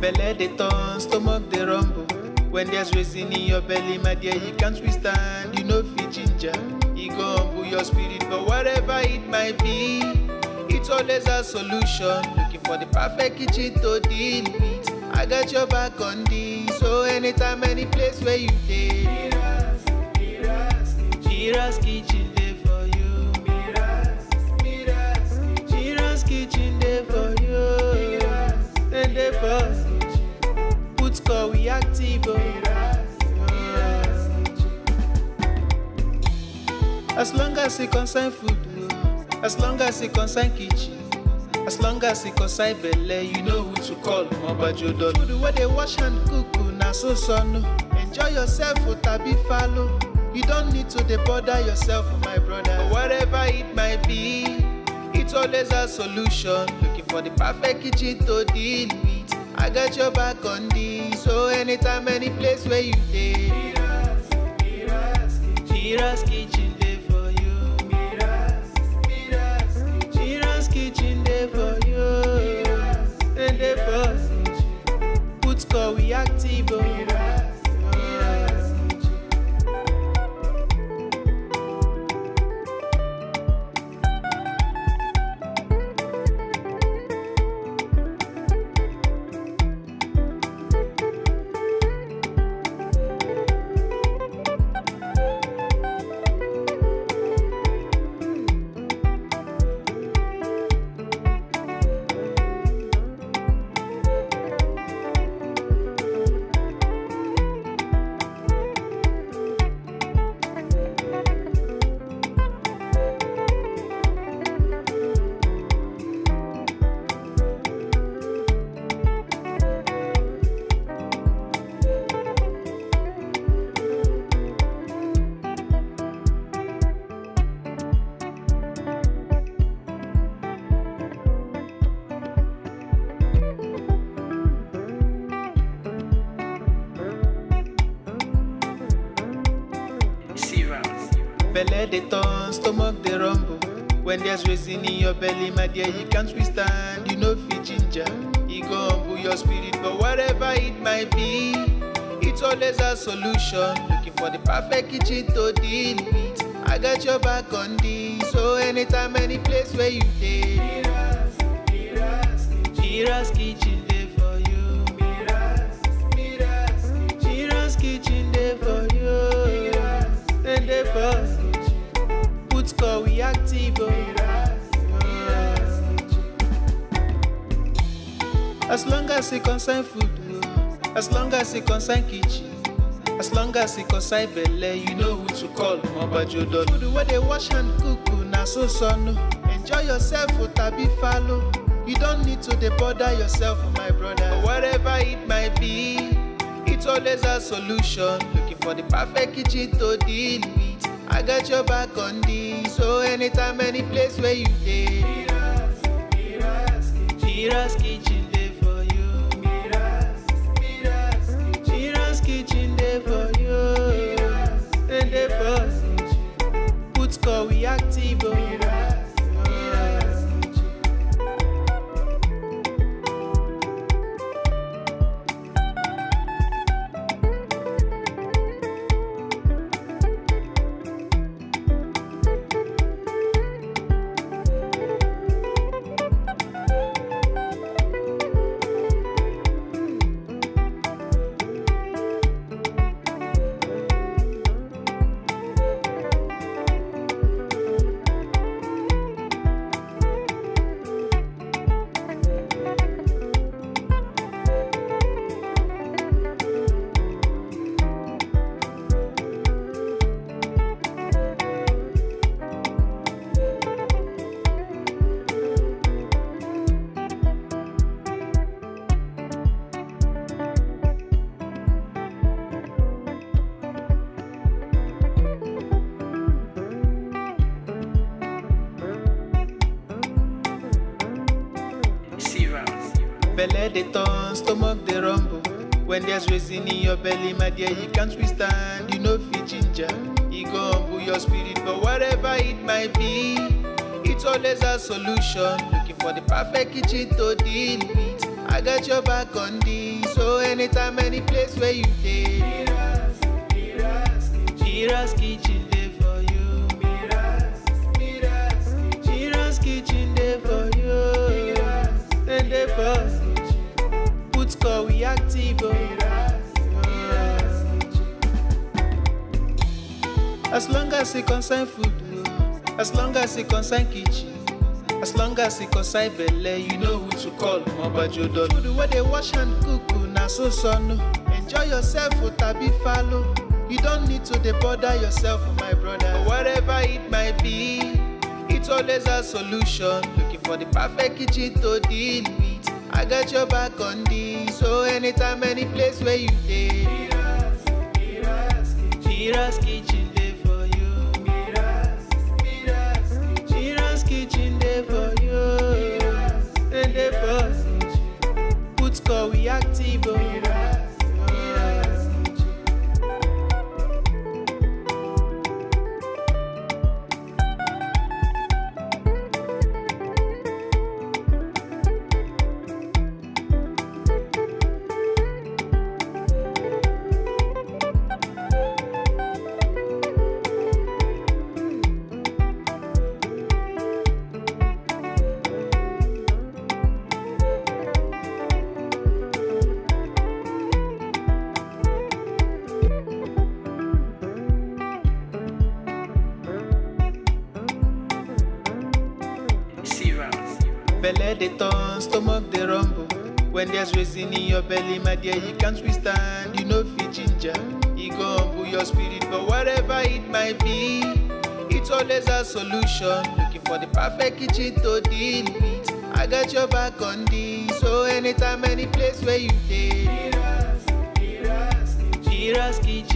Belle dey turn, stomach dey rumble. When there's reason in your belly, my dear, you can't withstand. You know fit ginger, e go humble your spirit. But whatever it might be, it's always a solution. Looking for the perfect kitchen to deal with. I got your back on this. So anytime, any place where you dey, Mira's kitchen dey for you. Mira's kitchen dey for you. Then dey for put score we active. As long as it concern food, as long as it concern kitchen, as long as it concern belle, you know who to call. Mobajodo. Food where they wash and cook, na so no. Enjoy yourself, tabi follow. You don't need to bother yourself, my brother. But whatever it might be, it's always a solution. Looking for the perfect kitchen to deal with. I got your back on this. So anytime, any place where you dey, Mira's kitchen dey for you. Mira's kitchen dey for you. And dey for put score we active. Belle dey turn, stomach dey rumble. When there's reason in your belly, my dear, you can't withstand. You know fit ginger, e go humble your spirit. But whatever it might be, it's always a solution. Looking for the perfect kitchen to deal with. I got your back on this. So anytime, any place where you dey, Mira's kitchen dey for you. Mira's kitchen dey for you. And dey for put score we active. As long as it concern food, as long as it concern kitchen, as long as it concern belle, you know who to call. Mobajodo. Food where they wash and cook, na so no. Enjoy yourself, tabi follow. You don't need to bother yourself, my brother. But whatever it might be, it's always a solution. Looking for the perfect kitchen to deal with. I got your back on this. So anytime, any place where you dey, Mira's kitchen dey for you. Mira's kitchen dey for you. And dey for put score we active. Belle dey turn, stomach dey rumble. When there's reason in your belly, my dear, you can't withstand. You know fit ginger, e go humble your spirit. But whatever it might be, it's always a solution. Looking for the perfect kitchen to deal with. I got your back on this. So anytime, any place where you dey, Mira's kitchen dey for you. Mira's kitchen dey for you. Then dey for put call we active. As long as it concern food, as long as it concern kitchen, as long as it concern belle, you know who to call. Mobajodo. Food where they wash and cook, na so no. Enjoy yourself, tabi follow. You don't need to dey bother yourself, my brother. Whatever it might be, it's always a solution. Looking for the perfect kitchen to deal with. I got your back on this. So anytime, any place where you dey, Mira's kitchen dey for you. Mira's kitchen dey for you. Then dey for put call we active. Belle dey turn, stomach dey rumble. When there's reason in your belly, my dear, you can't withstand. You know fit ginger, it go humble your spirit. But whatever it might be, it's always a solution. Looking for the perfect kitchen to deal with. I got your back on this. So anytime, any place where you dey, Mira's kitchen.